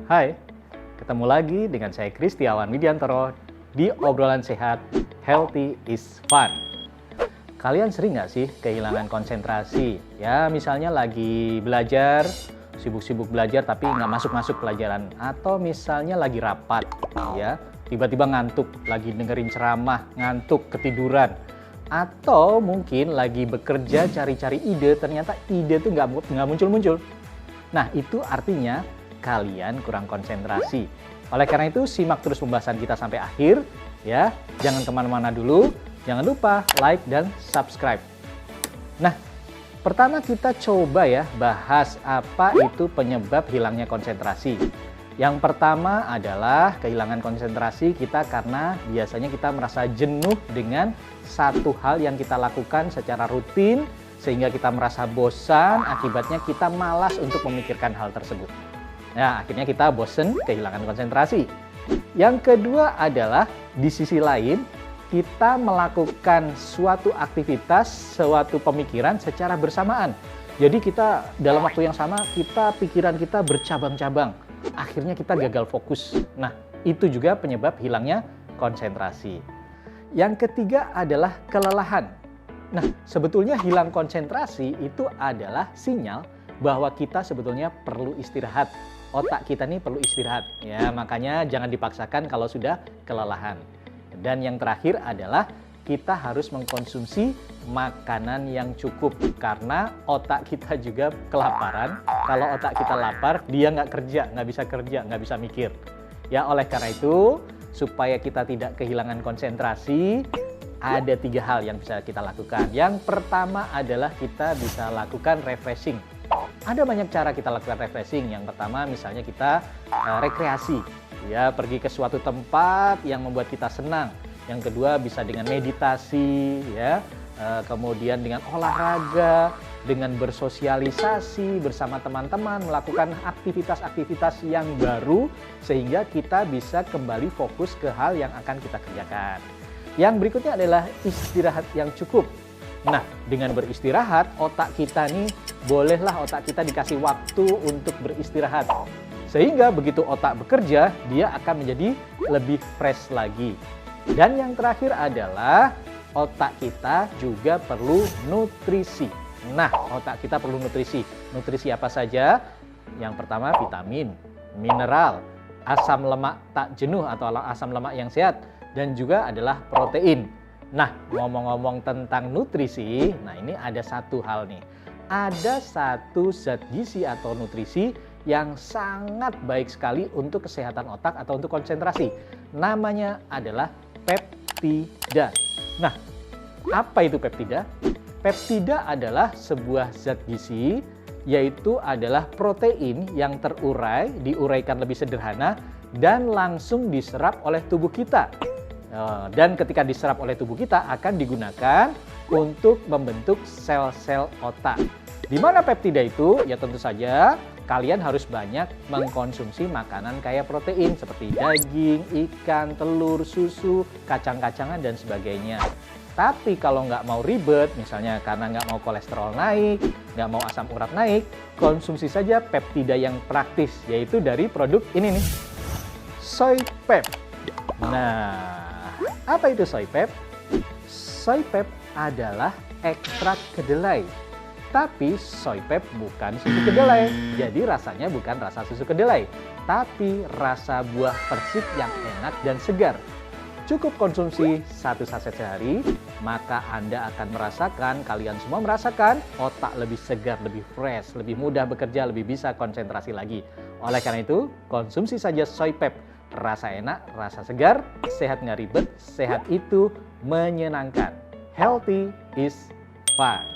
Hai, ketemu lagi dengan saya Kristiawan Widiantoro di obrolan sehat Healthy is Fun. Kalian sering nggak sih kehilangan konsentrasi? Ya misalnya lagi belajar, sibuk-sibuk belajar tapi nggak masuk-masuk pelajaran. Atau misalnya lagi rapat, ya tiba-tiba ngantuk, lagi dengerin ceramah, ngantuk, ketiduran. Atau mungkin lagi bekerja cari-cari ide, ternyata ide tuh nggak muncul-muncul. Nah, itu artinya kalian kurang konsentrasi. Oleh karena itu, simak terus pembahasan kita sampai akhir, ya. Jangan kemana-mana dulu. Jangan lupa like dan subscribe. Nah, pertama kita coba ya bahas apa itu penyebab hilangnya konsentrasi. Yang pertama adalah kehilangan konsentrasi kita karena biasanya kita merasa jenuh dengan satu hal yang kita lakukan secara rutin, sehingga kita merasa bosan, akibatnya kita malas untuk memikirkan hal tersebut. Nah, akhirnya kita bosan, kehilangan konsentrasi. Yang kedua adalah di sisi lain, kita melakukan suatu aktivitas, suatu pemikiran secara bersamaan. Jadi kita dalam waktu yang sama, pikiran kita bercabang-cabang. Akhirnya kita gagal fokus. Nah, itu juga penyebab hilangnya konsentrasi. Yang ketiga adalah kelelahan. Nah, sebetulnya hilang konsentrasi itu adalah sinyal bahwa kita sebetulnya perlu istirahat. Otak kita nih perlu istirahat. Ya, makanya jangan dipaksakan kalau sudah kelelahan. Dan yang terakhir adalah kita harus mengkonsumsi makanan yang cukup. Karena otak kita juga kelaparan. Kalau otak kita lapar, dia nggak kerja, nggak bisa mikir. Ya, oleh karena itu, supaya kita tidak kehilangan konsentrasi, ada 3 hal yang bisa kita lakukan. Yang pertama adalah kita bisa lakukan refreshing. Ada banyak cara kita lakukan refreshing. Yang pertama misalnya kita rekreasi, ya pergi ke suatu tempat yang membuat kita senang. Yang kedua bisa dengan meditasi, ya kemudian dengan olahraga, dengan bersosialisasi bersama teman-teman, melakukan aktivitas-aktivitas yang baru sehingga kita bisa kembali fokus ke hal yang akan kita kerjakan. Yang berikutnya adalah istirahat yang cukup. Nah, dengan beristirahat, otak kita nih, bolehlah otak kita dikasih waktu untuk beristirahat. Sehingga begitu otak bekerja, dia akan menjadi lebih fresh lagi. Dan yang terakhir adalah otak kita juga perlu nutrisi. Nah, otak kita perlu nutrisi. Nutrisi apa saja? Yang pertama vitamin, mineral, asam lemak tak jenuh atau asam lemak yang sehat, dan juga adalah protein. Nah, ngomong-ngomong tentang nutrisi, nah ini ada satu hal nih. Ada satu zat gizi atau nutrisi yang sangat baik sekali untuk kesehatan otak atau untuk konsentrasi. Namanya adalah peptida. Nah, apa itu peptida? Peptida adalah sebuah zat gizi, yaitu adalah protein yang diuraikan lebih sederhana dan langsung diserap oleh tubuh kita. Dan ketika diserap oleh tubuh kita akan digunakan untuk membentuk sel-sel otak. Di mana peptida itu? Ya tentu saja kalian harus banyak mengkonsumsi makanan kaya protein seperti daging, ikan, telur, susu, kacang-kacangan dan sebagainya. Tapi kalau nggak mau ribet, misalnya karena nggak mau kolesterol naik, nggak mau asam urat naik, konsumsi saja peptida yang praktis, yaitu dari produk ini nih, soy pep. Nah, apa itu soy pep? Soy pep adalah ekstrak kedelai. Tapi soy pep bukan susu kedelai. Jadi rasanya bukan rasa susu kedelai, tapi rasa buah persik yang enak dan segar. Cukup konsumsi 1 saset sehari, maka Anda akan kalian semua merasakan otak lebih segar, lebih fresh, lebih mudah bekerja, lebih bisa konsentrasi lagi. Oleh karena itu, konsumsi saja soy pep. Rasa enak, rasa segar, sehat nggak ribet, sehat itu menyenangkan. Healthy is fun.